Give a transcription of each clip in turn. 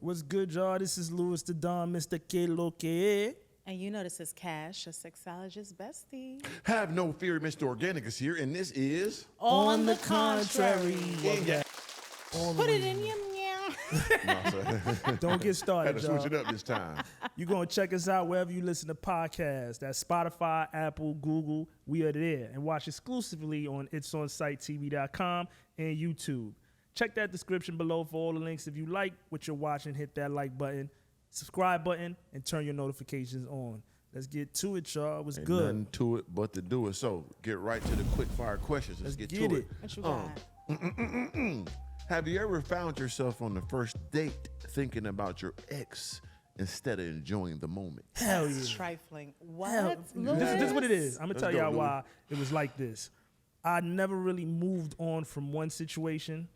What's good, y'all? This is Louis the Don, Mr. K Loke. And you know this is Cash, a sexologist bestie. Have no fear, Mr. Organic is here, and this is... On the contrary. Yeah. Put it in your meow. No, Don't get started, had to y'all. switch it up this time. You're going to check us out wherever you listen to podcasts. That's Spotify, Apple, Google. We are there. And watch exclusively on ONSITE.tv.com and YouTube. Check that description below for all the links. If you like what you're watching, hit that like button, subscribe button, and turn your notifications on. Let's get to it, y'all. What's Ain't good? nothing to it but to do it. So get right to the quick fire questions. Let's get to it. What you got? Have you ever found yourself on the first date thinking about your ex instead of enjoying the moment? Hell yeah. That's trifling. What? Hell, this is what it is. I'm going to tell Let's go, y'all Louis. why it was like this. I never really moved on from one situation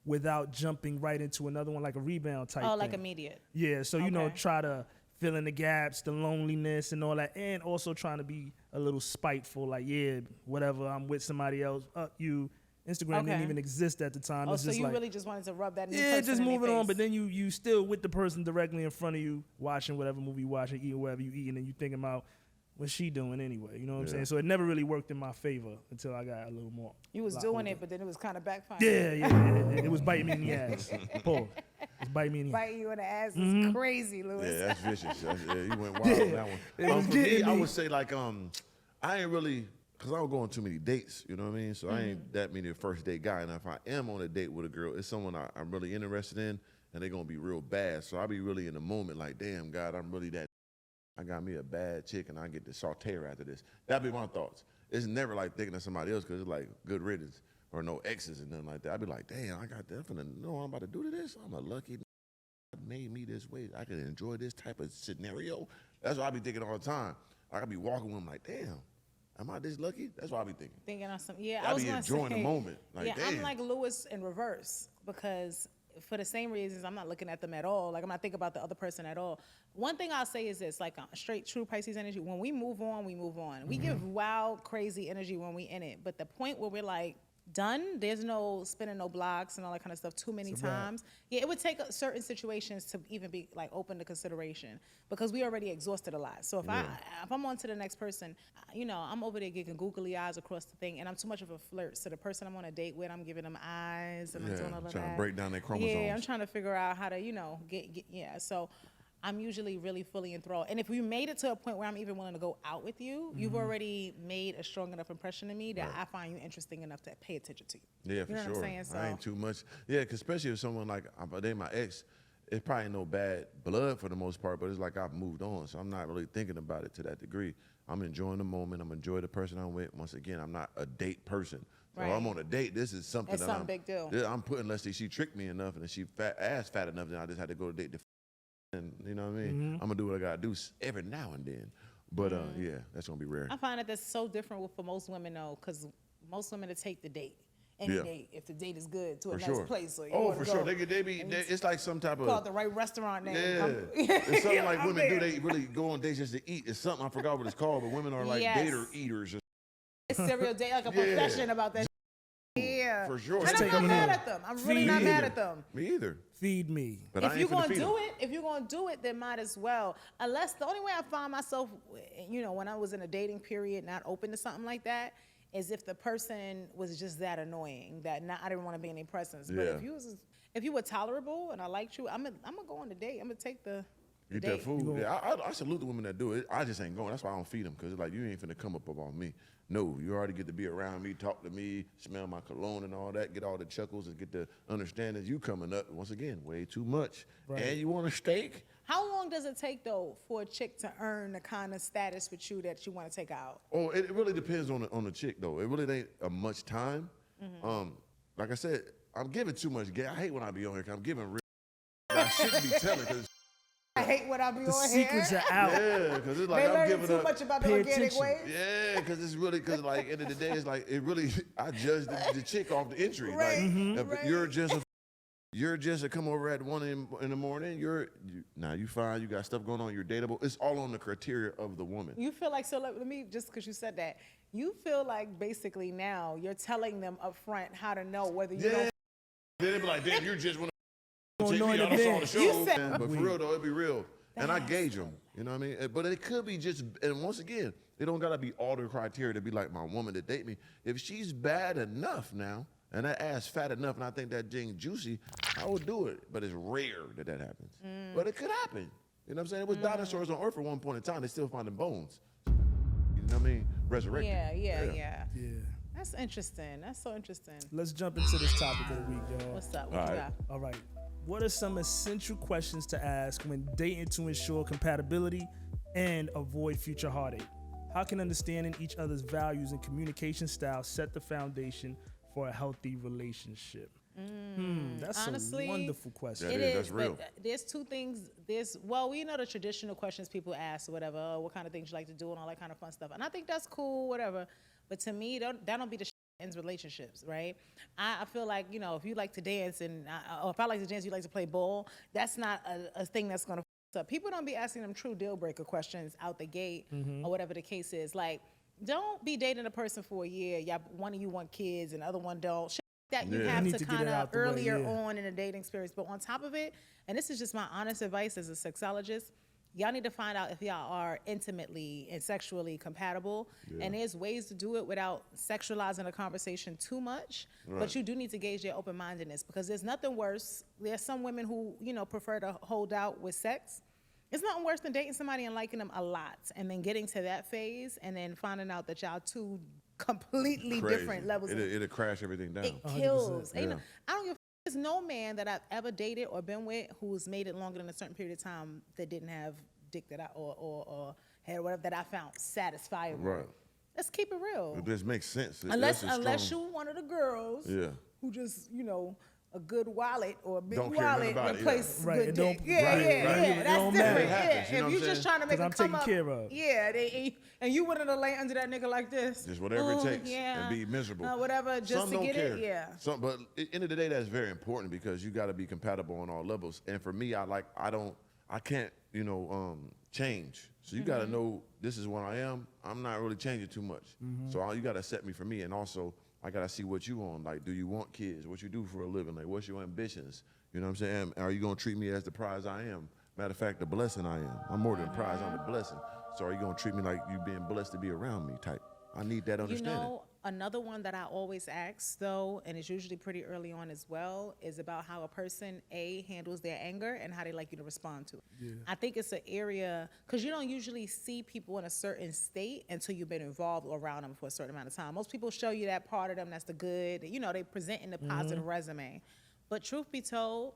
without jumping right into another one, like a rebound type Oh, like thing. immediate. Yeah, so, you know, Okay. try to fill in the gaps, the loneliness and all that, and also trying to be a little spiteful, like, yeah, whatever, I'm with somebody else, you. Instagram Okay. didn't even exist at the time. Oh, It's so just you like, really just wanted to rub that new yeah, person just in their moving on, face. but then you still with the person directly in front of you, watching whatever movie you watching, eating whatever you eating, and you thinking about what's she doing anyway, you know what I'm Yeah. saying? So it never really worked in my favor until I got a little more. You was lot doing older. it, but then it was kind of backfiring. Yeah, it was biting me in the ass. Pause. It was biting me in the ass. Biting you in the ass is crazy, Louis. Yeah, that's vicious. Yeah, you went wild on that It one. was For me, getting I me. would say like I ain't really, cause I don't go on too many dates. You know what I mean? So I ain't that many first date guy. And if I am on a date with a girl, it's someone I'm really interested in, and they're gonna be real bad. So I'll be really in the moment, like, damn, God, I'm really that. I got me a bad chick, and I get to saute her after this. That'd be my thoughts. It's never like thinking of somebody else, cause it's like good riddance or no exes and nothing like that. I'd be like, damn, I got that. Finna know what I'm about to do to this. I'm a lucky. Made me this way. I can enjoy this type of scenario. That's what I be thinking all the time. I could be walking with them like, damn, am I this lucky? That's what I be thinking. Thinking on some, yeah, I I was be gonna enjoying say, the moment. Like, yeah, damn. I'm like Louis in reverse because for the same reasons, I'm not looking at them at all. Like I'm not thinking about the other person at all. One thing I'll say is this, like straight true Pisces energy, when we move on, we move on. We give wild, crazy energy when we in it. But the point where we're like, done, there's no spinning no blocks and all that kind of stuff too many times. Yeah, it would take certain situations to even be like open to consideration because we already exhausted a lot. So if I'm on to the next person, you know, I'm over there getting googly eyes across the thing and I'm too much of a flirt. So the person I'm on a date with, I'm giving them eyes and I'm doing all of that. trying to break down their chromosomes. Yeah, I'm trying to figure out how to, you know, get yeah. So I'm usually really fully enthralled. And if we made it to a point where I'm even willing to go out with you, you've already made a strong enough impression in me that I find you interesting enough to pay attention to you. Yeah, for You know sure. what I'm saying? So, I ain't too much. Yeah, 'cause especially if someone like, they my ex, it's probably no bad blood for the most part, but it's like I've moved on. So I'm not really thinking about it to that degree. I'm enjoying the moment. I'm enjoying the person I'm with. Once again, I'm not a date person. So Right. I'm on a date. This is something It's that some big deal. Yeah, I'm putting, let's say she tricked me enough and she ass fat enough, then I just had to go to date the and you know what I mean? I'm gonna do what I gotta do every now and then. But yeah, that's gonna be rare. I find that that's so different for most women though, because most women to take the date. Any Yeah. date, if the date is good, to a For nice sure. place. So you Oh, wanna for go. sure. It's like some type Call it of, the right restaurant name. yeah. It's something like women do. They really go on dates just to eat. It's something I forgot what it's called, but women are like Yes. dater eaters. It's serial date, like a Yeah. profession about that. Yeah. For sure. And I'm take not them mad in. at them. I'm really Feed not me mad either. at them. Me either. Feed me. But If I you're ain't finna gonna feed 'em. do it, then might as well. Unless the only way I find myself, you know, when I was in a dating period, not open to something like that, is if the person was just that annoying that I didn't want to be in their presence. But Yeah. if you were tolerable and I liked you, I'm gonna go on the date. I'm gonna take the Eat date. that food. Yeah, I salute the women that do it. I just ain't going. That's why I don't feed them, because it's like, you ain't finna come up on me. No, you already get to be around me, talk to me, smell my cologne and all that, get all the chuckles and get the understanding. You coming up, once again, way too much. Right. And you want a steak? How long does it take though for a chick to earn the kind of status with you that you want to take out? Oh, it really depends on the chick, though. It really ain't much time. Like I said, I'm giving too much gas. I hate when I be on here, 'cause I'm giving real. I shouldn't be telling, because I hate when I be The on secrets here. are out. yeah, because it's like They I'm learning giving too up. much about the Pay organic attention. way. Yeah, because it's really, because like end of the day, it's like it really. I judge the chick off the entry. Right, Like if right. you're just a come over at 1 in the morning. Now you fine. You got stuff going on. You're dateable. It's all on the criteria of the woman. You feel like, so let me, just because you said that, you feel like basically now you're telling them up front how to know whether you Yeah. don't. Then they be like, damn, you're just one. Don't know in I saw the advance. show, You said- man, but for real though, it be real. And I That's gauge them, you know what I mean? But it could be just, and once again, it don't gotta be all the criteria to be like my woman to date me. If she's bad enough now, and that ass fat enough, and I think that thing juicy, I would do it. But it's rare that that happens. But it could happen. You know what I'm saying? It was dinosaurs on Earth at one point in time. They still finding bones. You know what I mean? Resurrected. Yeah. Yeah. That's interesting. That's so interesting. Let's jump into this topic of the week, y'all. What's up? All What you right. got? All right. What are some essential questions to ask when dating to ensure compatibility and avoid future heartache? How can understanding each other's values and communication styles set the foundation for a healthy relationship? That's Honestly, a wonderful question. That It is, is, that's real. but there's two things. We know the traditional questions people ask or whatever, what kind of things you like to do and all that kind of fun stuff. And I think that's cool, whatever. But to me, that don't be the shit that ends relationships, right? I feel like, you know, if you like to dance or if I like to dance, you like to play ball, that's not a thing that's going to up. People don't be asking them true deal breaker questions out the gate or whatever the case is. Like, don't be dating a person for a year. One of you want kids and the other one don't. Shit that you Yeah. have You need to to get kind it of out the way, earlier yeah. on in a dating experience. But on top of it, and this is just my honest advice as a sexologist, y'all need to find out if y'all are intimately and sexually compatible. And there's ways to do it without sexualizing a conversation too much. But you do need to gauge their open-mindedness because there's nothing worse. There's some women who, you know, prefer to hold out with sex. It's nothing worse than dating somebody and liking them a lot and then getting to that phase and then finding out that y'all two completely Crazy. different levels. It'll crash everything down. It kills. Yeah. I don't give. There's no man that I've ever dated or been with who's made it longer than a certain period of time that didn't have dick that or had whatever that I found satisfying. Right. Let's keep it real. It just makes sense. Unless That's a unless strong- you one of the girls Yeah. who just, you know, a good wallet or a big Don't care nothing wallet about it, replace Right, good it don't- dick. Yeah, right, yeah, right. yeah. It That's don't different. matter. It happens, Yeah. you know If what you I'm just saying? trying to make 'Cause them I'm come taken up, care of. yeah, and you wanted to lay under that nigga like this. Just whatever it Oh, takes yeah. and be miserable. Whatever, just Some to don't get care. it, yeah. But at the end of the day, that's very important because you got to be compatible on all levels. And for me, I can't, change. So you got to know this is what I am. I'm not really changing too much. So you got to set me for me. And also, I got to see what you on. Like, do you want kids? What you do for a living? Like, what's your ambitions? You know what I'm saying? Are you going to treat me as the prize I am? Matter of fact, the blessing I am. I'm more than a prize, I'm the blessing. So are you going to treat me like you being blessed to be around me type? I need that You understanding. know, another one that I always ask, though, and it's usually pretty early on as well, is about how a person, handles their anger and how they like you to respond to it. I think it's an area, because you don't usually see people in a certain state until you've been involved or around them for a certain amount of time. Most people show you that part of them that's the good, they present in the positive resume. But truth be told,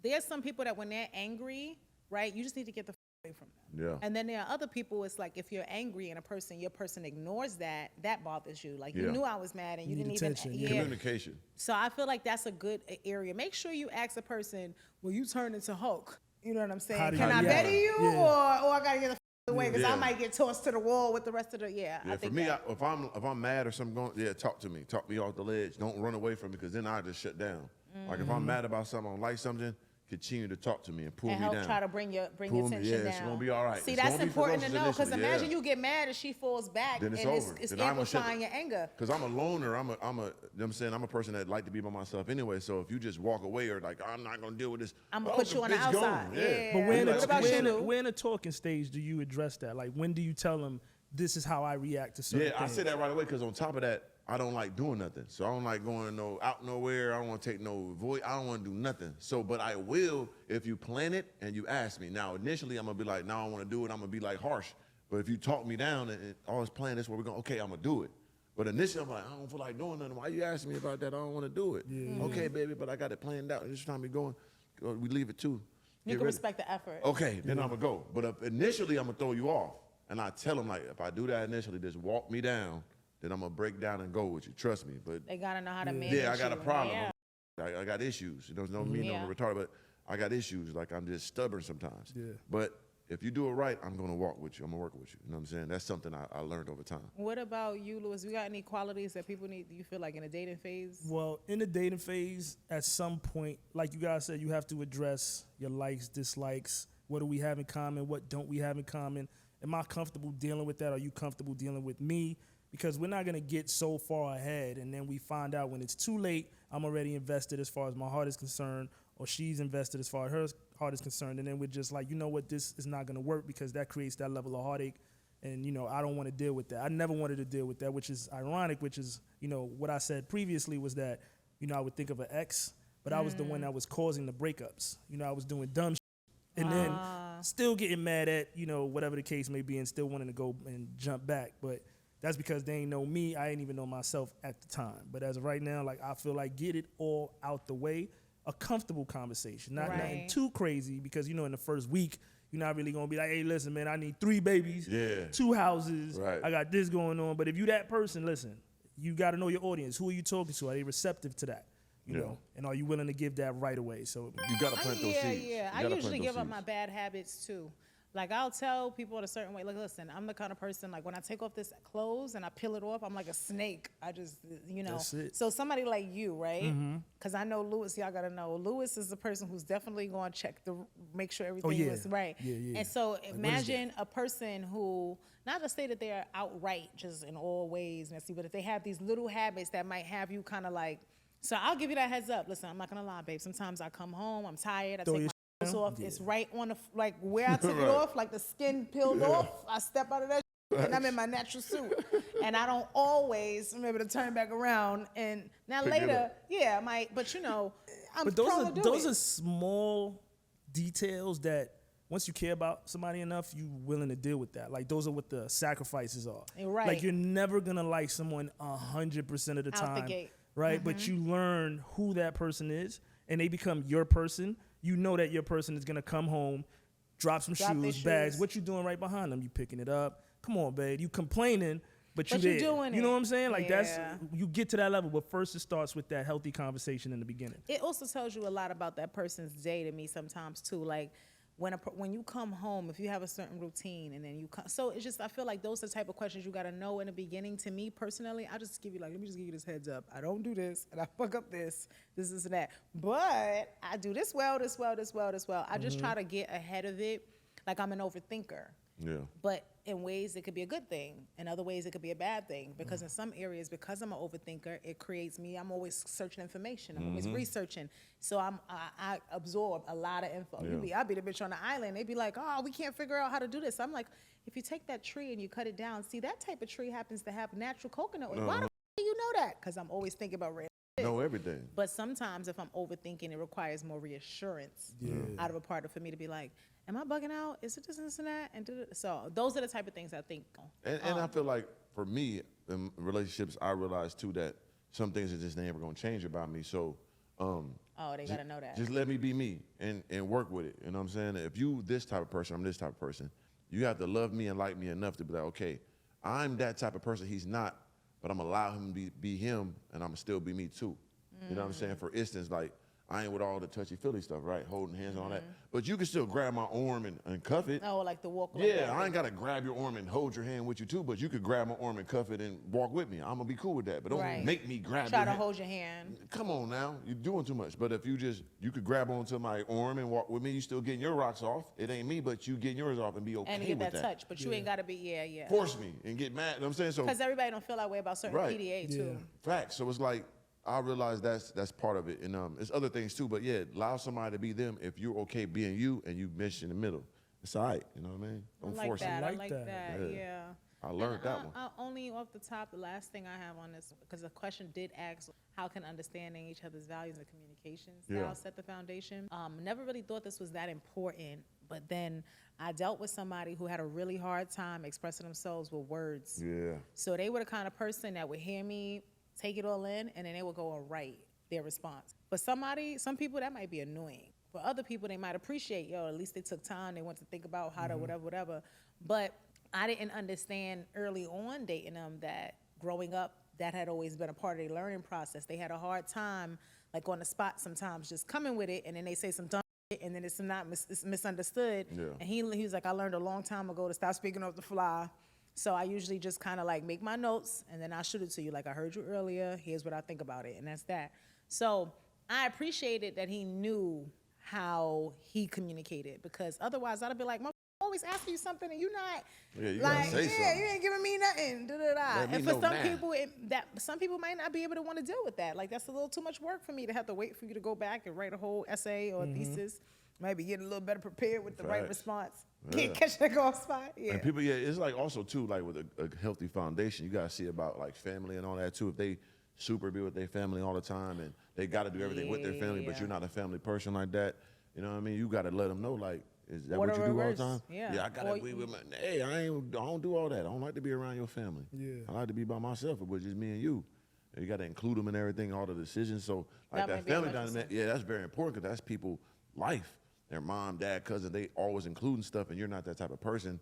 there's some people that when they're angry, right, you just need to get the away from them. Yeah. And then there are other people, it's like if you're angry and your person ignores that bothers you. Like Yeah. you knew I was mad and you Need didn't attention, even, yeah. Communication. So I feel like that's a good area. Make sure you ask a person, will you turn into Hulk? You know what I'm saying? How do Can you I react? better you Yeah. or I gotta get the away because Yeah. I might get tossed to the wall with the rest of the, Yeah, I for think me, that. if I'm mad or something going, talk to me. Talk me off the ledge. Don't run away from me because then I just shut down. Like if I'm mad about something, I don't like something, continue to talk to me and pull and me help down. try to bring your Pull me- tension yeah, down. it's gonna be all right. See, It's that's gonna be important to ferocious know because initially, imagine yeah. you get mad and she falls back Then it's and over. it's Then I'ma shut amplifying your anger. Because I'm a loner. I'm a, you know what I'm saying? I'm a person that like to be by myself anyway. So if you just walk away or like, I'm not gonna deal with this. I'ma oh, put you on the bitch outside. gone. Yeah. But when, Like, What about okay. you? when a talking stage do you address that? Like when do you tell them this is how I react to certain Yeah, I things? say that right away because on top of that, I don't like doing nothing. So I don't like going out nowhere. I don't want to take no voice. I don't want to do nothing. So, but I will if you plan it and you ask me. Now, initially, I'm going to be like, no, I don't want to do it. I'm going to be like harsh. But if you talk me down and all this plan, this where we're going, okay, I'm going to do it. But initially, I'm like, I don't feel like doing nothing. Why you asking me about that? I don't want to do it. Yeah. Okay, baby, but I got it planned out. This time we going, we leave it too. You Get can ready. respect the effort. Okay, then I'm gonna go. But initially, I'm gonna throw you off, and I tell them like, if I do that initially, just walk me down. Then I'm gonna break down and go with you. Trust me. But They gotta know how to manage yeah, I got a you. problem. Yeah. I got issues. You know, no mean Yeah. I'm a retarded, but I got issues. Like I'm just stubborn sometimes. Yeah. But if you do it right, I'm gonna walk with you. I'm gonna work with you. You know what I'm saying? That's something I learned over time. What about you, Louis? You got any qualities that people need, you feel like in a dating phase? Well, in the dating phase, at some point, like you guys said, you have to address your likes, dislikes. What do we have in common? What don't we have in common? Am I comfortable dealing with that? Are you comfortable dealing with me? Because we're not going to get so far ahead, and then we find out when it's too late, I'm already invested as far as my heart is concerned, or she's invested as far as her heart is concerned, and then we're just like, you know what, this is not going to work because that creates that level of heartache, and I don't want to deal with that. I never wanted to deal with that, which is ironic, which is what I said previously was that I would think of an ex, but I was the one that was causing the breakups. I was doing dumb shit, and then still getting mad at whatever the case may be, and still wanting to go and jump back, but that's because they ain't know me. I didn't even know myself at the time. But as of right now, like, I feel like get it all out the way. A comfortable conversation, not nothing too crazy, because in the first week you're not really gonna be like, hey, listen, man, I need 3 babies, 2 houses, I got this going on. But if you that person, listen, you got to know your audience. Who are you talking to? Are they receptive to that? You know, and are you willing to give that right away? So you got to plant those seeds. Yeah, I usually give up my bad habits too. Like, I'll tell people in a certain way, like, listen, I'm the kind of person, like, when I take off this clothes and I peel it off, I'm like a snake. I just, That's it. So somebody like you, right? Because I know Lewis, y'all got to know, Lewis is the person who's definitely going to check make sure everything is right. Yeah. And so imagine a person who, not to say that they're outright just in all ways messy, but if they have these little habits that might have you kind of like, so I'll give you that heads up. Listen, I'm not going to lie, babe. Sometimes I come home, I'm tired, I take my off. Yeah. It's right on the, like, where I took it off, like the skin peeled off. I step out of that and I'm in my natural suit. And I don't always remember to turn back around. And now later, I might, but I'm But those are small details that once you care about somebody enough, you willing to deal with that. Like, those are what the sacrifices are. Right. Like, you're never going to like someone 100% of the time. Out the gate. Right? But you learn who that person is, and they become your person. You know that your person is going to come home, drop some shoes, bags. What you doing right behind them? You picking it up. Come on, babe. You complaining, but you doing it. You know what I'm saying? Like, you get to that level, but first it starts with that healthy conversation in the beginning. It also tells you a lot about that person's day to me sometimes too. Like, when you come home, if you have a certain routine and then you come, so it's just, I feel like those are the type of questions you got to know in the beginning. To me personally, I just give you let me just give you this heads up. I don't do this and I fuck up this and that, but I do this well. I just try to get ahead of it. Like, I'm an overthinker. Yeah. But in ways it could be a good thing. In other ways it could be a bad thing. Because in some areas, because I'm an overthinker, it creates me. I'm always searching information. I'm always researching. So I absorb a lot of info. Yeah. I'll be the bitch on the island. They be like, oh, we can't figure out how to do this. I'm like, if you take that tree and you cut it down, see, that type of tree happens to have natural coconut oil. Why the do you know that? Because I'm always thinking about red. Know everything. But sometimes if I'm overthinking, it requires more reassurance out of a partner for me to be like, am I bugging out? Is it this and that? And so those are the type of things I think. And I feel like for me, in relationships, I realize too that some things are just never gonna change about me. So they gotta know that. Just let me be me and work with it. You know what I'm saying? If you this type of person, I'm this type of person, you have to love me and like me enough to be like, okay, I'm that type of person. He's not, but I'm gonna allow him to be him, and I'm gonna still be me too. You know what I'm saying? For instance, like, I ain't with all the touchy-feely stuff, right? Holding hands and all that. But you can still grab my arm and cuff it. Oh, like the walk. Yeah, I ain't got to grab your arm and hold your hand with you, too. But you could grab my arm and cuff it and walk with me. I'm going to be cool with that. But don't make me grab your hand. Try to hold your hand. Come on now. You're doing too much. But if you could grab onto my arm and walk with me, you still getting your rocks off. It ain't me, but you getting yours off and be okay with that. And get that touch. But you ain't got to be, force me and get mad. You know what I'm saying? So because everybody don't feel that way about certain PDA, too. Facts. So it's like, I realize that's part of it, and it's other things too. But yeah, allow somebody to be them. If you're okay being you, and you mesh in the middle, it's all right. You know what I mean? Don't force it. I like that. Yeah. I learned that one. Only off the top, the last thing I have on this, because the question did ask, how can understanding each other's values and communication style set the foundation? Never really thought this was that important, but then I dealt with somebody who had a really hard time expressing themselves with words. Yeah. So they were the kind of person that would hear me, take it all in, and then they will go and write their response. But some people, that might be annoying. For other people, they might appreciate, at least they took time, they want to think about how to whatever. But I didn't understand early on dating them that growing up, that had always been a part of their learning process. They had a hard time, like on the spot sometimes, just coming with it, and then they say some dumb shit, and then it's misunderstood. Yeah. And he was like, I learned a long time ago to stop speaking off the fly. So I usually just kind of like make my notes and then I'll shoot it to you. Like, I heard you earlier, here's what I think about it, and that's that. So I appreciated that he knew how he communicated, because otherwise I'd be like, always asking you something and you not Yeah, you like, gotta say yeah, something. you ain't giving me nothing. Da, da, da. Let me And for know some now. people, some people might not be able to want to deal with that. Like that's a little too much work for me to have to wait for you to go back and write a whole essay or thesis. Maybe get a little better prepared with the right Facts. response. Yeah. Catch that off spot. Yeah. And people, it's like also too, like with a healthy foundation, you gotta see about like family and all that too. If they super be with their family all the time and they gotta do everything with their family, but Yeah. you're not a family person like that, you know what I mean? You gotta let them know, like, is that Or what the you do all reverse. the time? Yeah. I gotta Or be with my, hey, I don't do all that. I don't like to be around your family. Yeah. I like to be by myself, with just me and you. And you gotta include them in everything, all the decisions. So like That might that be family 100%. dynamic, yeah, that's very important because that's people life. Their mom, dad, cousin, they always including stuff and you're not that type of person.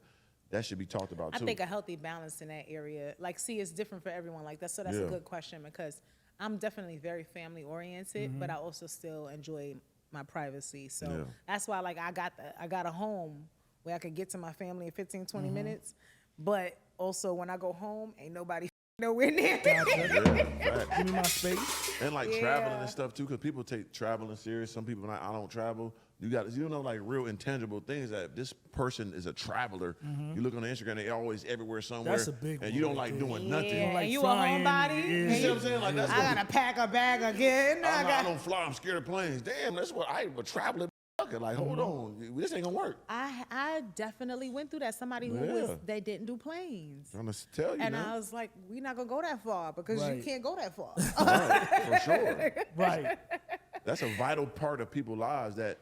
That should be talked about I too. think a healthy balance in that area. Like, see, it's different for everyone. Like that's a Yeah. good question because I'm definitely very family oriented, but I also still enjoy my privacy. So Yeah. that's why like I got a home where I could get to my family in 15, 20 minutes. But also when I go home, ain't nobody nowhere near me. Yeah, facts. Give me my space. And like Yeah. traveling and stuff too, because people take traveling serious. Some people like, I don't travel. You know, like real intangible things that if this person is a traveler. You look on the Instagram, they always everywhere somewhere. That's a big and one you don't right like there. doing nothing. Yeah, like and you flying, a homebody. yeah. and You see you- what I'm saying? Like that's I what gotta pack a bag again. I don't fly. I'm scared of planes. Damn, that's what I a traveler. Like, hold on, this ain't gonna work. I definitely went through that. Somebody who Yeah. they didn't do planes. I'm gonna tell you And now. I was like, we're not gonna go that far because you Right. can't go that far. Right, for sure. Right. That's a vital part of people's lives that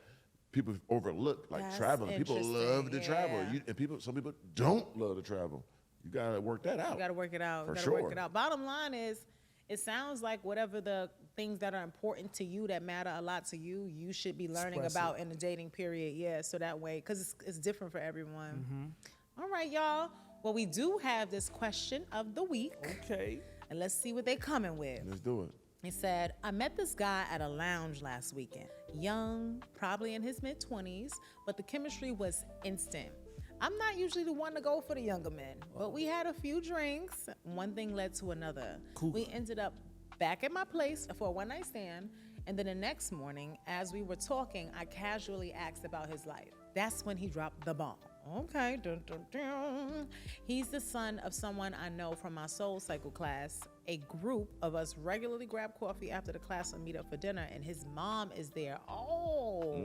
people overlook, like That's traveling. People love to interesting, travel. yeah. Some people don't love to travel. You gotta work that out. You got to work it out. For You got to work sure. it out. Bottom line is, it sounds like whatever the things that are important to you, that matter a lot to you, you should be learning Express about it. in the dating period. Yeah, so that way, because it's different for everyone. Mm-hmm. All right, y'all. Well, we do have this question of the week, Okay. and let's see what they coming with. Let's do it. He said, I met this guy at a lounge last weekend. Young, probably in his mid-20s, but the chemistry was instant. I'm not usually the one to go for the younger men, but we had a few drinks. One thing led to another. Cougar. We ended up back at my place for a one-night stand, and then the next morning, as we were talking, I casually asked about his life. That's when he dropped the bomb. Okay, dun, dun, dun. He's the son of someone I know from my Soul Cycle class. A group of us regularly grab coffee after the class and meet up for dinner, and his mom is there. Oh,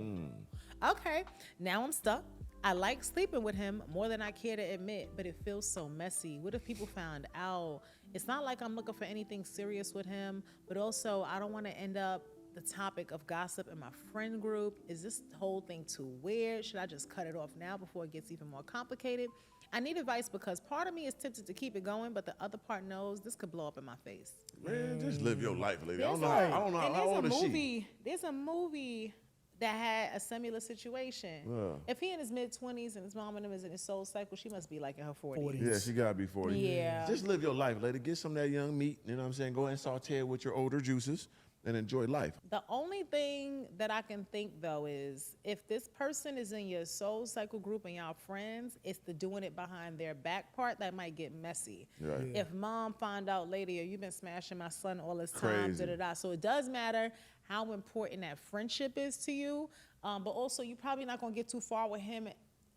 okay. Now I'm stuck. I like sleeping with him more than I care to admit, but it feels so messy. What if people found out? It's not like I'm looking for anything serious with him, but also I don't want to end up the topic of gossip in my friend group. Is this whole thing too weird? Should I just cut it off now before it gets even more complicated? I need advice because part of me is tempted to keep it going, but the other part knows this could blow up in my face. Man, just live your life, lady. I There's don't know. a- I don't know. and How old is she? There's a movie that had a similar situation. Yeah. If he in his mid-20s and his mom and him is in his Soul Cycle, she must be like in her 40s. 40. Yeah, she gotta be 40. Yeah. Just live your life, lady. Get some of that young meat. You know what I'm saying? Go ahead and saute it with your older juices and enjoy life. The only thing that I can think though is if this person is in your Soul Cycle group and y'all friends, it's the doing it behind their back part that might get messy. Right. If mom find out later, you've been smashing my son all this time, Crazy. da-da-da. So it does matter how important that friendship is to you. But also you're probably not gonna get too far with him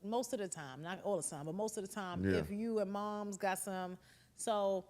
most of the time, not all the time, but most of the time Yeah. if you and mom's got some. So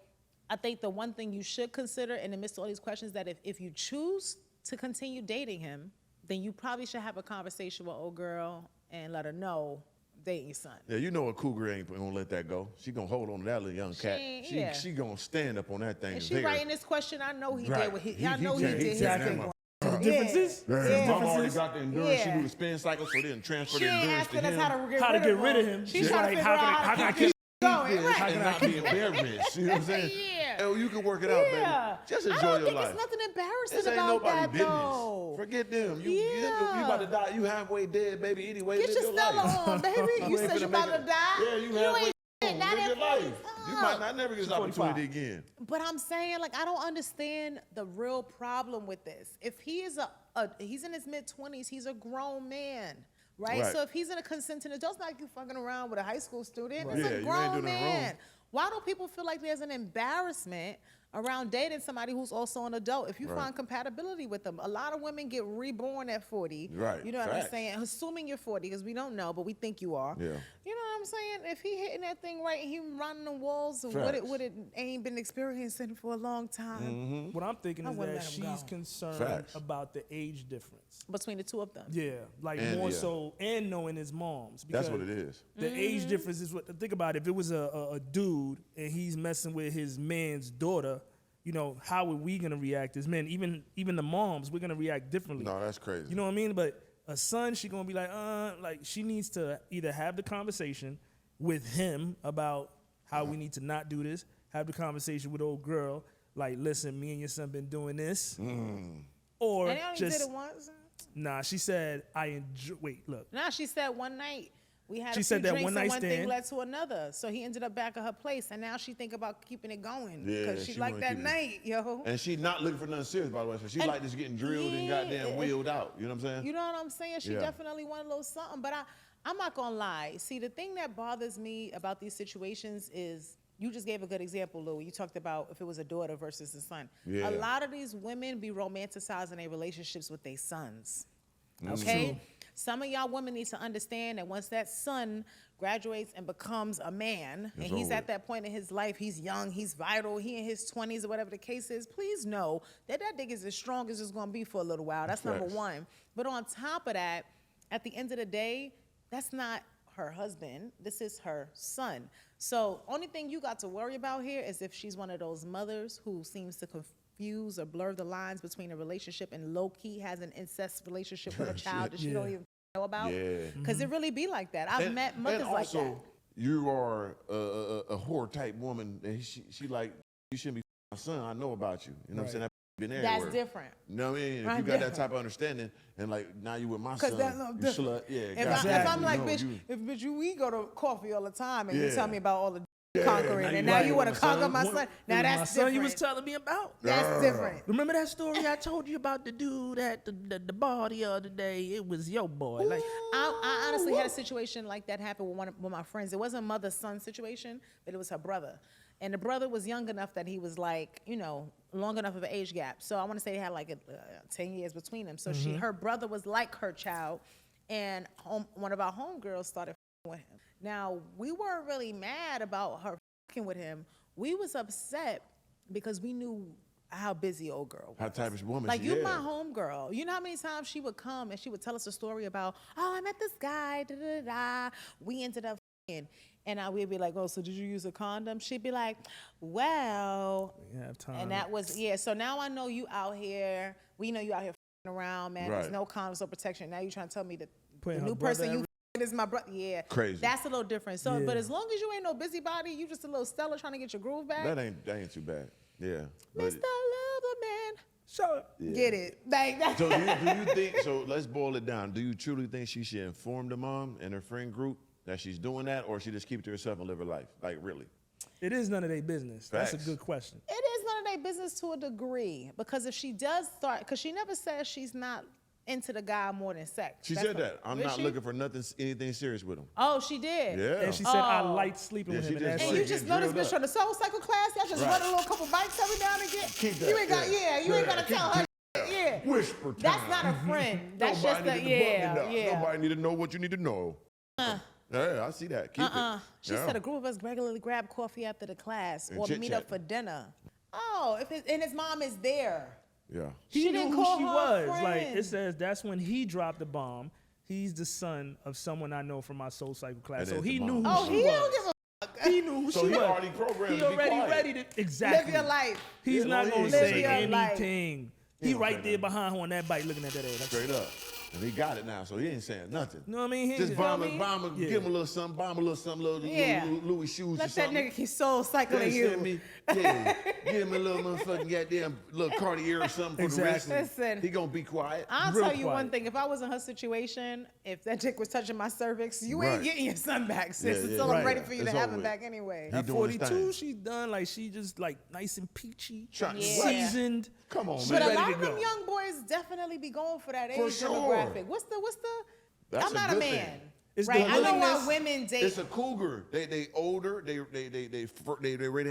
I think the one thing you should consider in the midst of all these questions that if you choose to continue dating him, then you probably should have a conversation with old girl and let her know I'm dating your son. Yeah, you know a cougar ain't gonna let that go. She gonna hold on to that little young cat. ain't- She yeah. she gonna stand up on that thing. And and she take her- writing this question, I know he Right. did what he He I know he can't- did he his can't thing. have The differences? Yeah. Yeah. Mom already got the endurance. She Yeah. do the spin cycle for them, transfer She the ain't endurance to asking us him. How to get rid of him. She's She's trying like, to figure how out can I how to keep keep going. Yeah, Right. and not be embarrassed. You know what I'm saying? Yeah. Oh, you can work it out, Yeah. baby. Just I enjoy don't your think life. there's nothing embarrassing This ain't about nobody that business. though. Forget them. You Yeah. about to die. You halfway dead, baby. Anyway, Get live your your Stella life. on, baby. You ain't said finna you make about to it. die. Yeah, you halfway. ain't not Live your at life. 40. You might not never get this 45. opportunity again. But I'm saying, like, I don't understand the real problem with this. If he is he's in his mid-20s, he's a grown man, right? Right. So if he's in a consenting adult, it's not like you fucking around with a high school student. Right. It's Yeah, a you ain't grown doing nothing man. wrong. Why do people feel like there's an embarrassment around dating somebody who's also an adult. If you find compatibility with them, a lot of women get reborn at 40. Right. You know what Facts. I'm saying? Assuming you're 40, because we don't know, but we think you are. Yeah. You know what I'm saying? If he hitting that thing right and he running the walls, what it ain't been experiencing for a long time. What I'm thinking is wouldn't that let him she's go. concerned Facts. about the age difference. Between the two of them. Yeah, like And- more yeah. so, and knowing his moms. That's because what it is. The age difference is what. Think about it. If it was a dude and he's messing with his man's daughter, you know, how are we gonna react as men? Even the moms, we're gonna react differently. No, that's crazy. You know what I mean? But a son, she gonna be like she needs to either have the conversation with him about how we need to not do this, have the conversation with old girl, like, listen, me and your son been doing this, or And they only just did it once. nah. She said, I enjoy. Wait, look. Nah, she said one night. We had She a few said that drinks one night and one thing stand. led to another. So he ended up back at her place, and now she think about keeping it going Yeah, because she she liked wanna that keep it. night, yo. And she's not looking for nothing serious, by the way. So she And- like just getting drilled and yeah. goddamn wheeled out. You know what I'm saying? You know what I'm saying? She Yeah. definitely wanted a little something. But I'm not gonna lie. See, the thing that bothers me about these situations is you just gave a good example, Lou. You talked about if it was a daughter versus a son. Yeah. A lot of these women be romanticizing their relationships with their sons. That's Okay? true. Some of y'all women need to understand that once that son graduates and becomes a man, and he's over. at that point in his life, he's young, he's vital, he in his 20s or whatever the case is, please know that dick is as strong as it's gonna be for a little while. That's number Facts. one. But on top of that, at the end of the day, that's not her husband. This is her son. So only thing you got to worry about here is if she's one of those mothers who seems to confuse or blur the lines between a relationship and low-key has an incest relationship with a child that she don't even know about. Yeah. Because it really be like that. I've met mothers and like also, that. you are a whore type woman, and she like, you shouldn't be my son. I know about you. You know what I'm saying? That been everywhere. That's different. You know what I mean? If Right, you got that different. type of understanding, and like now you with my 'Cause son, that's no you different. slut. Yeah, If, exactly. if I'm You like, know, bitch, you- if bitch, we go to coffee all the time and you Yeah. tell me about all the Yeah, conquering, now and you now like you it want to with my conquer son. my What- son. Now it was that's my son different. you was telling me about. That's different. Remember that story I told you about the dude at the bar the other day? It was your boy. Like, I honestly had a situation like that happen with one of my friends. It wasn't a mother-son situation, but it was her brother. And the brother was young enough that he was like, you know, long enough of an age gap. So I want to say they had like 10 years between them. So her brother was like her child, and one of our homegirls started f***ing with him. Now, we weren't really mad about her f***ing with him. We was upset because we knew how busy old girl was. How type of woman Like, she you is. my homegirl. You know how many times she would come and she would tell us a story about, oh, I met this guy, da da da. We ended up f***ing. And we'd be like, oh, so did you use a condom? She'd be like, well. we have time. And that was, yeah. So now I know you out here. We know you out here f***ing around, man. There's Right. no condoms or protection. Now you trying to tell me that Putting the her new brother person at you risk. f***ing is my brother. Yeah. Crazy. That's a little different. So, Yeah. but as long as you ain't no busybody, you just a little Stella trying to get your groove back. that ain't too bad. Yeah. But- Mr. Loverman. So, Get it. Like that. So do you think? So let's boil it down. Do you truly think she should inform the mom and her friend group that she's doing that, or she just keep it to herself and live her life? Like really? it is none of their business. That's Facts. a good question. It is none of their business to a degree, because if she does start, because she never says she's not into the guy more than sex. She That's said what- that. I'm Did not she? looking for anything serious with him. Oh, she did. Yeah. And she said, I Oh. like sleeping Yeah, with she him. And just that's And like you it. just get know this drilled bitch up. from the soul cycle class. Y'all just Right. run a little couple bikes every now and again. Keep that, You ain't got, yeah. you ain't Yeah, gotta tell her. Yeah. Whisper time. That's not a friend. That's Nobody just a, need to button it yeah, up. yeah. Nobody need to know what you need to know. Yeah, I see that. Keep it. She Yeah. said a group of us regularly grab coffee after the class And or meet up chit-chat. for dinner. Oh, and his mom is there. Yeah. He She knew didn't who call she her a was. Like, friend. it says that's when he dropped the bomb. He's the son of someone I know from my soul cycle class. And So there's he the knew who bomb. Oh, she he was. don't give a He knew who So she he was. already programmed He to be already quiet. ready to exactly. live your life. He's Yeah, not no, gonna he say ain't your life. anything. He He don't right say there nothing. behind her on that bike, looking at that ass. Like, Straight up. And he got it now, so he ain't saying nothing. you know what I mean? He Just you know what I bomb mean? him, Yeah. give him a little something, bomb a little something, little Yeah. Louis shoes or Let that something. nigga keep soul cycling You you. understand me? Yeah. Give him a little motherfucking goddamn little Cartier or something for the Exactly. wrist. Listen. He gonna be quiet. I'll Real tell you one quiet. thing. If I was in her situation, if that dick was touching my cervix, you ain't Right. getting your son back, sis, Yeah, yeah, until I'm right. ready for you It's to have over him with. back anyway. He At doing his 42, thing. she's done. Like, she just like nice and peachy, Trying to Yeah. what? seasoned. Come on, She But man. a ready lot to of them go. young boys definitely be going for that age For sure. demographic. What's the? That's I'm a not a good man, thing. It's right? the I know why willingness- women date. It's a cougar. They older. They ready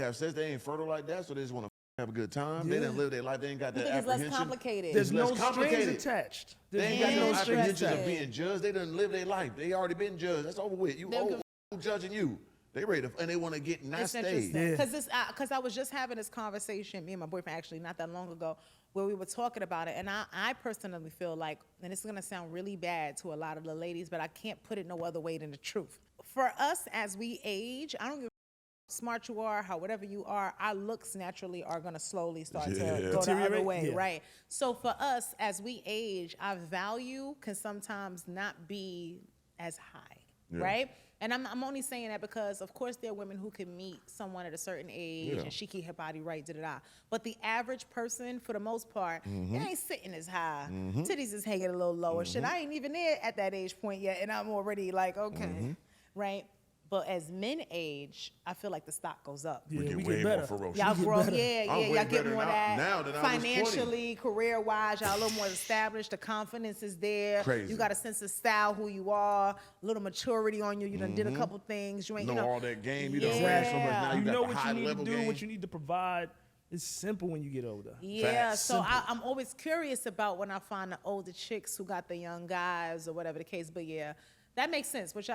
to have sex. They ain't fertile like that, so they just want to have a good time. They didn't live their life. They ain't got You that think it's apprehension. less complicated. There's no less strings complicated. attached. They There's ain't got no Interesting. apprehension of being judged. They done live their life. They already been judged. That's over with. You old judging you. They ready to, and they want to get in that It's stage. interesting because I was just having this conversation, me and my boyfriend actually not that long ago, where we were talking about it, and I personally feel like, and this is gonna sound really bad to a lot of the ladies, but I can't put it no other way than the truth. For us, as we age, I don't give a how smart you are, how whatever you are, our looks naturally are gonna slowly start to go the other way, right? So for us, as we age, our value can sometimes not be as high, right? And I'm only saying that because, of course, there are women who can meet someone at a certain age and she keep her body right, da-da-da. But the average person, for the most part, it ain't sitting as high. Titties is hanging a little lower. Shit, I ain't even there at that age point yet, and I'm already like, okay, right? But as men age, I feel like the stock goes up. We get we way get more better. ferocious. Y'all grow, I'm way y'all get better more now that than I was 20. financially, career-wise, y'all a little more established. The confidence is there. Crazy. You got a sense of style, who you are, a little maturity on you. You done did a couple things. You ain't, know, you know all that game. You done ran so much now. You You know got the what high you need to level do, game. what you need to provide. It's simple when you get older. Yeah, Facts. so I'm always curious about when I find the older chicks who got the young guys or whatever the case. But yeah, that makes sense. Which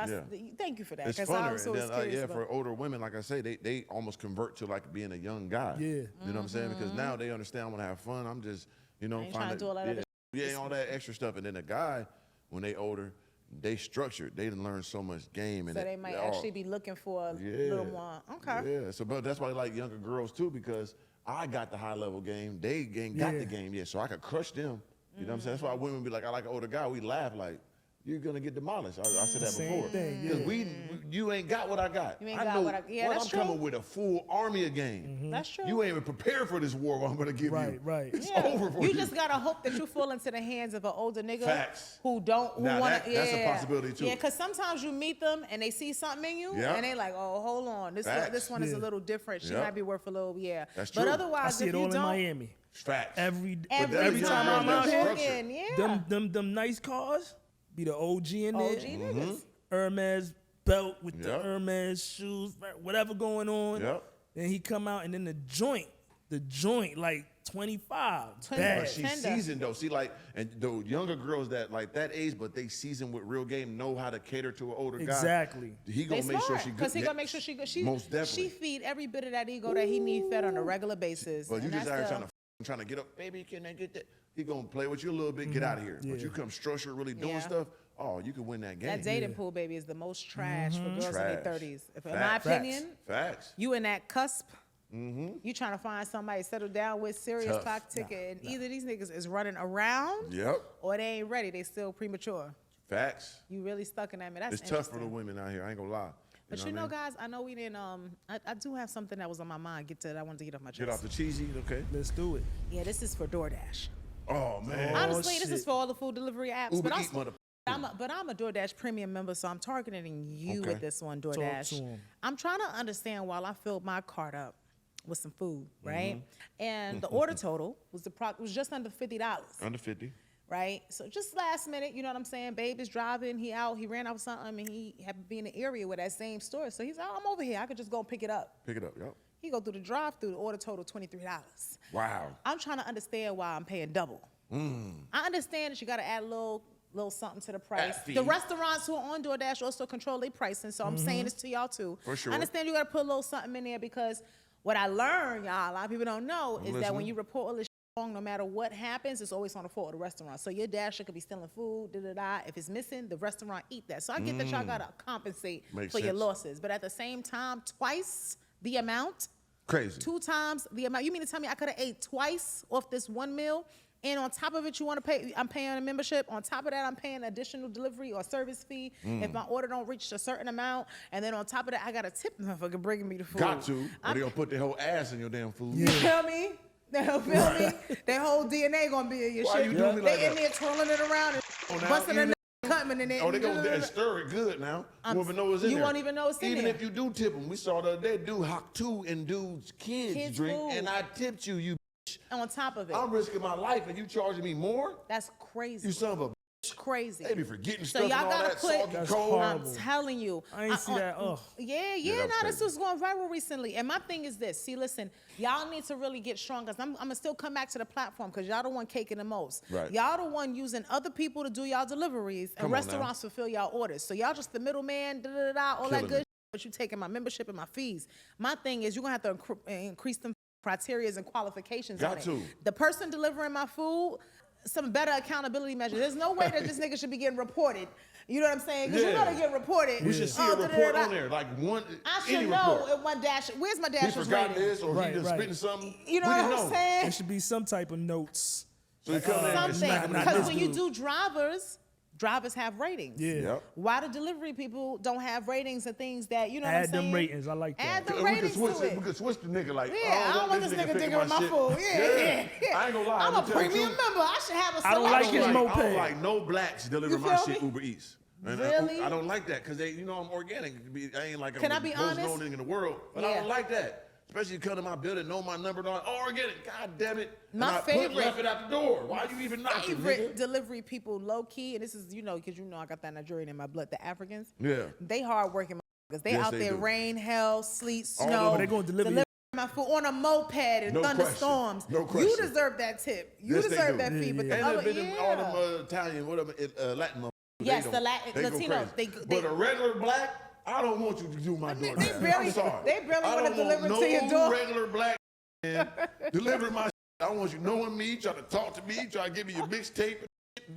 thank you for that. It's 'cause I funner. was And always then, curious about. for older women, like I say, they almost convert to like being a young guy. Yeah. You know what I'm saying? Because now they understand I want to have fun. I'm just, ain't trying to do all that other all that extra stuff. And then the guy, when they older, they structured. They done learn so much game. And So they might actually be looking for a little more. Okay. Yeah. So, but that's why they like younger girls too, because I got the high level game. They ain't got the game yet, so I could crush them. You know what I'm saying? That's why women be like, I like an older guy. We laugh like, you're gonna get demolished. I said that Same before. thing, Because you ain't got what I got. You ain't I got know what that's I'm true. coming with a full army of game. That's true. You ain't even prepared for this war I'm gonna give you. Right. It's Yeah. over for you. You just gotta hope that you fall into the hands of an older nigga Facts. who Now wanna. that's a possibility too. Yeah, because sometimes you meet them and they see something in you Yeah. and they like, oh, hold on, this Facts. one is a little different. She Yep. might be worth a little, That's But true. otherwise, I see if it you all in don't, Miami. Facts. Every every time I'm you out here, walk in, yeah. them nice cars be the OG in there. OG niggas. Hermes belt with the Yep. Hermes shoes, whatever going on. Yep. Then he come out and then the joint like 25. Tender. Bad. But she's Tender. seasoned though. See, like, and the younger girls that like that age, but they seasoned with real game, know how to cater to an older guy. Exactly. He They gonna make sure she good. because he gonna make sure she good. Most definitely. She feed every bit of that ego that he need fed on a regular basis. But you and just out that's here trying to get up, baby. Can I get that? He gonna play with you a little bit, get out of here. But you come structured, really doing Yeah. stuff. Oh, you can win that game. that dating pool, baby, is the most trash for girls in their Trash. 30s. In my Facts. opinion, Facts. you in that cusp. You trying to find somebody to settle down with, serious Tough. clock ticket, and either these niggas is running around, Yep. or they ain't ready. They still premature. Facts. You really stuck in that man. That's It's tough for the interesting. women out here. I ain't gonna lie. But you know, guys, I know we didn't. I do have something that was on my mind. I wanted to get off my chest. Get off the cheesy, okay? Let's do it. Yeah, this is for DoorDash. Oh man. Honestly, this shit. is for all the food delivery apps. Uber but Eat mother. I'm a DoorDash premium member, so I'm targeting you Okay. with this one, to DoorDash. 'em. I'm trying to understand while I filled my cart up with some food, right? Mm-hmm. And the order total was just under $50, Under 50. right? So just last minute, you know what I'm saying? Babe is driving, he ran out with something, and he happened to be in the area with that same store. So he's like, I'm over here, I could just go and pick it up. Pick it up. Yep. He go through the drive-through, the order total $23. Wow. I'm trying to understand why I'm paying double. I understand that you got to add a little something to the price. Fee. The restaurants who are on DoorDash also control their pricing, so I'm saying this to y'all too. For sure. I understand you got to put a little something in there because what I learned, y'all, a lot of people don't know, is that when listening. you report all this wrong, no matter what happens, it's always on the fault of the restaurant. So your dasher could be stealing food, da-da-da. If it's missing, the restaurant eat that. So I get that y'all got to compensate Makes for your sense. losses. But at the same time, twice the amount, Crazy. 2 times the amount. You mean to tell me I could have ate twice off this one meal? And on top of it, you want to pay, I'm paying a membership. On top of that, I'm paying additional delivery or service fee if my order don't reach a certain amount. And then on top of that, I got to tip them for bringing me the food. Got to. Or they gonna put their whole ass in your damn food. You feel me? They'll feel me? Their whole DNA gonna be in your Why shit. you do me like They in that? there twirling it around and now, busting even it, cutting it. Oh, they gonna stir it good now. You won't even know what's in you there. won't even know what's in Even there. if you do tip them. We saw the other day, dude hocked 2 and dude's kids Kids' drink, food. and I tipped you. On top of it. I'm risking my life, and you charging me more? That's crazy. You son of a bitch. crazy. They be forgetting So stuff and y'all all gotta that put. soggy That's cold. horrible. I'm telling you. I ain't see that. Ugh. Yeah, that was this crazy. was going viral recently. And my thing is this. See, listen, y'all need to really get strong because I'm going to still come back to the platform because y'all the one caking the most. Right. Y'all the one using other people to do y'all deliveries and Come on now. restaurants fulfill y'all orders. So y'all just the middleman, all Killing that good it. but you taking my membership and my fees. My thing is you're going to have to increase them criterias and qualifications on Got it. to. The person delivering my food, some better accountability measures. There's no way that this nigga should be getting reported. You know what I'm saying? Because you're Yeah. going to get reported. We should see a report on there, like one. I any should know report. if my dash. Where's my He dasher's forgot rating? this, or Right, he just right. spitting something. You know we what didn't I'm know. saying? There should be some type of notes. So he come there and Something. smack him in the not Because this mouth. when you dude. do drivers have ratings. Yeah. Yep. Why do delivery people don't have ratings and things that, you know what I'm Add saying? them ratings. I like that. Add them We could ratings switch to it. We could switch the nigga like. Yeah, I don't want this nigga digging in my shit. food. Yeah. I ain't gonna lie. I'm a I'ma tell you the premium truth. member. I should have a I don't like his selection. moped. I don't like no blacks deliver You my feel shit me? Uber Eats. And Really? I don't like that because they, I'm organic. I ain't like Can I'm I be the most honest? known nigga in the world, but I Yeah. don't like that. Especially you come to my building, know my number, organic. God damn it! My and I favorite- left it at the door. Why you even knocking, Favorite nigga? delivery people, low key, and this is, because I got that Nigerian in my blood, the Africans. Yeah. They hard working because they Yes, out they there do. rain, hell, sleet, All snow. over. They gonna deliver delivering my food on a moped and No thunderstorms. question. No You question. deserve that tip. You Yes, they deserve do. that Yeah, fee. But yeah. the And other, they've been yeah. all them Italian, whatever, Latin motherfuckers. Yes, they the don't- Latin- they go Latinos, crazy. they- But a regular black, I don't want you to do my They- door. they barely- I'm sorry. they barely I wanna don't deliver want to your no door. regular black man delivering my shit. I want you knowing me, trying to talk to me, trying to give me your mixtape.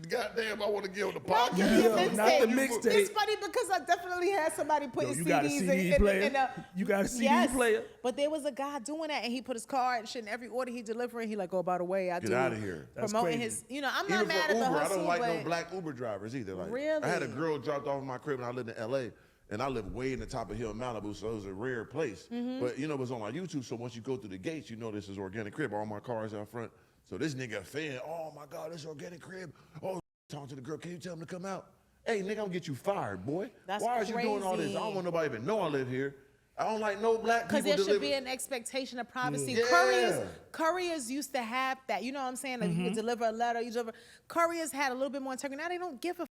Goddamn, I want to get on the Not podcast. give me a Yo, mixtape. not the mixtape. It's funny because I definitely had somebody putting you got a CDs CD in player? in You got a CD yes, player? But there was a guy doing that, and he put his card and shit in every order he delivering. He like, oh, by the way, I Get do outta here. That's promoting crazy. his. I'm Even not mad for at the Uber, I hustle, don't like but no black Uber drivers either. Like, Really? I had a girl dropped off in my crib, and I lived in L.A., and I lived way in the top of hill in Malibu, so it was a rare place. Mm-hmm. But, it was on my YouTube, so once you go through the gates, you know this is organic crib. All my cars out front. So this nigga a fan. Oh, my God, this organic crib. Oh, talking to the girl. Can you tell him to come out? Hey, nigga, I'm gonna get you fired, boy. That's Why are you doing all this? I don't crazy. want nobody to even know I live here. I don't like no black people because there should deliver. be an expectation of privacy. Yeah. Couriers used to have that. You know what I'm saying? Like you could deliver a letter. Couriers had a little bit more integrity. Now they don't give a.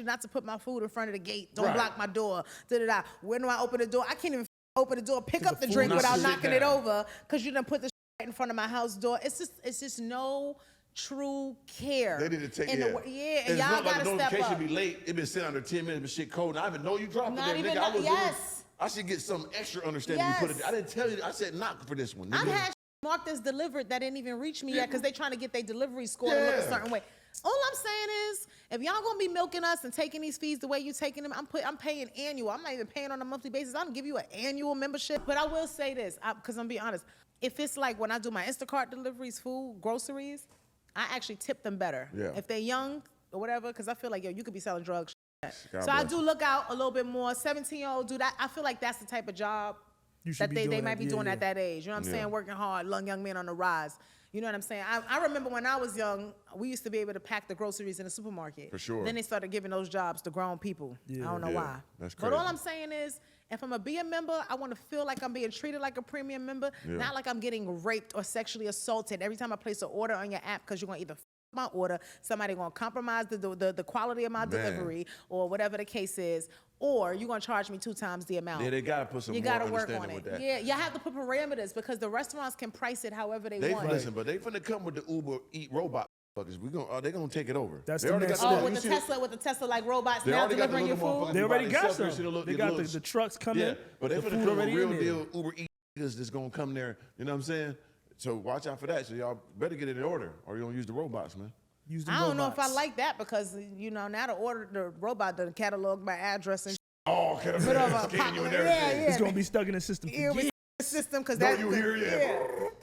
Not to put my food in front of the gate. Don't Right. block my door. Da-da-da. When do I open the door? I can't even open the door, pick up the food drink not without sit knocking it down. over because you done put the right in front of my house door. It's just no true care. They need to take in the yeah. wo- yeah, and It's y'all not like gotta the step notification up. be late. It been sitting under 10 minutes, but shit cold. And I even know you dropped Not it. even Nigga, know- I was yes. I should get some extra understanding. Yes. You put it. I didn't tell you. I said knock for this one. Nigga. I've had marked as delivered that didn't even reach me yet because they trying to get their delivery score to look a Yeah. certain way. All I'm saying is, if y'all gonna be milking us and taking these fees the way you taking them, I'm paying annual. I'm not even paying on a monthly basis. I don't give you an annual membership. But I will say this, because I'm being honest. If it's like when I do my Instacart deliveries, food, groceries, I actually tip them better. Yeah. If they're young or whatever, because I feel like, you could be selling drugs. God So I bless do look out a little bit more. 17-year-old do that. I feel like that's the type of job You should that be they doing might be that. doing Yeah, at that age. You know what I'm Yeah. saying? Working hard, young men on the rise. You know what I'm saying? I remember when I was young, we used to be able to pack the groceries in the supermarket. For sure. Then they started giving those jobs to grown people. I don't know Yeah, why. that's But all crazy. I'm saying is, if I'm gonna be a member, I want to feel like I'm being treated like a premium member, Yeah. not like I'm getting raped or sexually assaulted every time I place an order on your app because you're gonna either my order, somebody gonna compromise the quality of my Man. delivery or whatever the case is, or you're gonna charge me 2 times the amount. Yeah, they gotta put some You more gotta work on understanding it. with that. Yeah, you have to put parameters because the restaurants can price it however they They want. listen, but they finna come with the Uber Eat robot fuckers. They gonna take it over. That's they the already next got step. Oh, you with the Tesla like robots They now already got the delivering your little food. motherfuckers They already by got themselves. some. You see the little- They the got little- the trucks coming. Yeah, but they the finna food come with already real in there. deal Uber Eat niggas that's gonna come there. You know what I'm saying? So watch out for that. So y'all better get it in order, or you don't use the robots, man. Use the I don't know if I robots. like that because now the robot done catalog my address and Oh, okay. put over a Scan you and yeah, everything. yeah. It's gonna be stuck in the system for It'll be years. the system because No, that you hear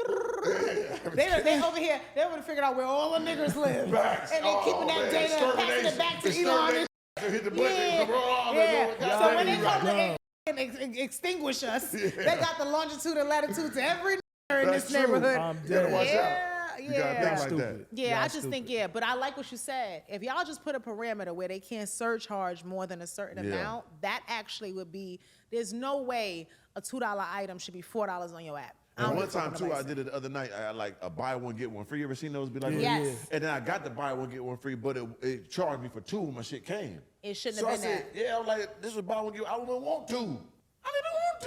they over here they would have figured out where all the niggers live Facts. and they keeping that data and passing it back to Elon. Hit the button. Yeah. So when they got come to extinguish us, they got the longitude and latitude to every nigger in That's this true. neighborhood. I'm You gotta dead. watch out. Yeah, You gotta yeah. think like Stupid. that. Yeah, Y'all I just think, stupid. but I like what you said. If y'all just put a parameter where they can't surcharge more than a certain Yeah. amount, that actually would be, there's no way a $2 item should be $4 on your app. And one time too, I did it the other night. I like a buy one get one free. You ever seen those? Be like, Yes. And then I got the buy one get one free, but it charged me for 2 when my shit came. It shouldn't So have I been said, that. yeah, I was like, this was buy one get one. I didn't want to. I didn't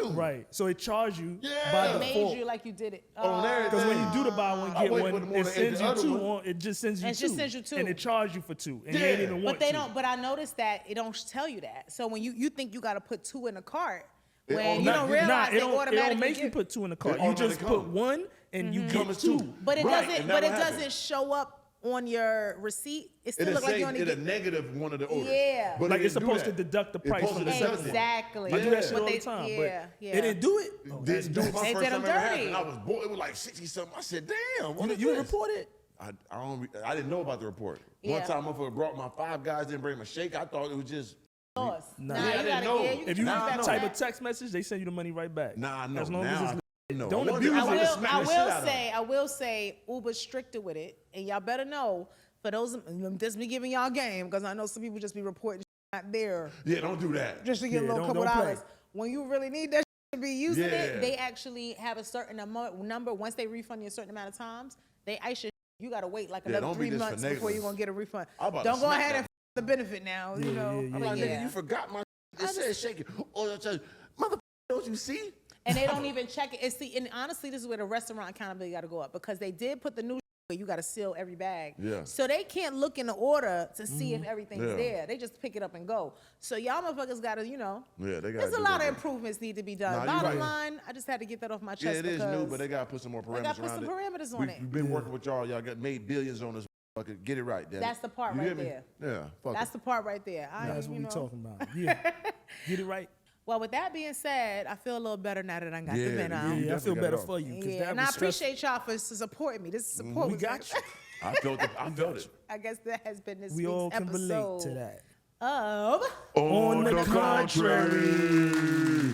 want to. Right. So it charged you Yeah. by It Made default. you like you did it. On everything. Because when you do the buy one I get wait one, for the it morning sends and you the two other one. on. It just sends you It two. just sends you two. And it charges you for 2, and you Yeah. ain't even want But they to. don't. But I noticed that it don't tell you that. So when you think you got to put 2 in the cart, It when you don't automatically- realize it they don't automatically make you give- put 2 in the cart. It You just automatically put come. 1 and you Come get as 2. two. But it Right, doesn't. and But that it what doesn't happened. show up on your receipt. It still It'll look like say you only it'll get. negative one of the orders. Yeah. But Like it it's didn't do supposed to that. deduct the It's price supposed from to the deduct second it. one. Exactly. I do that shit But all they- the time. Yeah, But yeah. it didn't do it. Didn't That's do it. bad. My They first did time 'em ever dirty. happened. I was bored. It was like 60 something. I said, damn. What is You this? report it? I didn't know about the report. Yeah. One time, motherfucker brought my 5 guys, didn't bring my shake. I thought it was just. Sauce. Nah. Nah, Yeah, I you didn't gotta know. get. You If can you Now I use that know. type back. a text message, they send you the money right back. Nah, I know. As long Now as it's I know. don't I wonder abuse if it. I I just will. smack I the shit will out of say. I will say. Uber's stricter with it, and y'all better know. For those, just me giving y'all game because I know some people just be reporting not there Yeah, don't do that. just to get Yeah, a little don't couple play. dollars. When you really need that to be using Yeah. it, they actually have a certain number. Once they refund you a certain amount of times, they ice your. You gotta wait like Yeah, another don't be 3 this months before finagling. you're gonna get a refund. I'm about to Don't go smack ahead that. and the benefit now. You know. yeah, I'm like, Yeah. nigga, you forgot my. It says shake it. Oh, it says, motherfucker, don't you see? And they don't even check it. And honestly, this is where the restaurant accountability got to go up because they did put the new where you got to seal every bag. Yeah. So they can't look in the order to see if everything's Yeah. there. They just pick it up and go. So y'all motherfuckers got to, Yeah, they got. there's a lot of improvements need to be done. Nah, you Bottom right. line, I just had to get that off my chest. Yeah, it is because new, but they gotta put some more parameters gotta put around some it. parameters on it. We've been working with y'all. Y'all got made billions on this. Fucker. Get it right, damn it. That's the part You right hear me? there. Yeah, fuck That's it. the part right there. That's what you we know. talking about. Yeah. Get it right. Well, with that being said, I feel a little better now that I got the Yeah, vent out. You Yeah, I definitely feel got better it off. for you. 'Cause Yeah, that and I was stressful. appreciate y'all for supporting me. This is support. We was got you. I felt it. I felt it. I guess that has been this We week's all can episode relate to that. of On the contrary.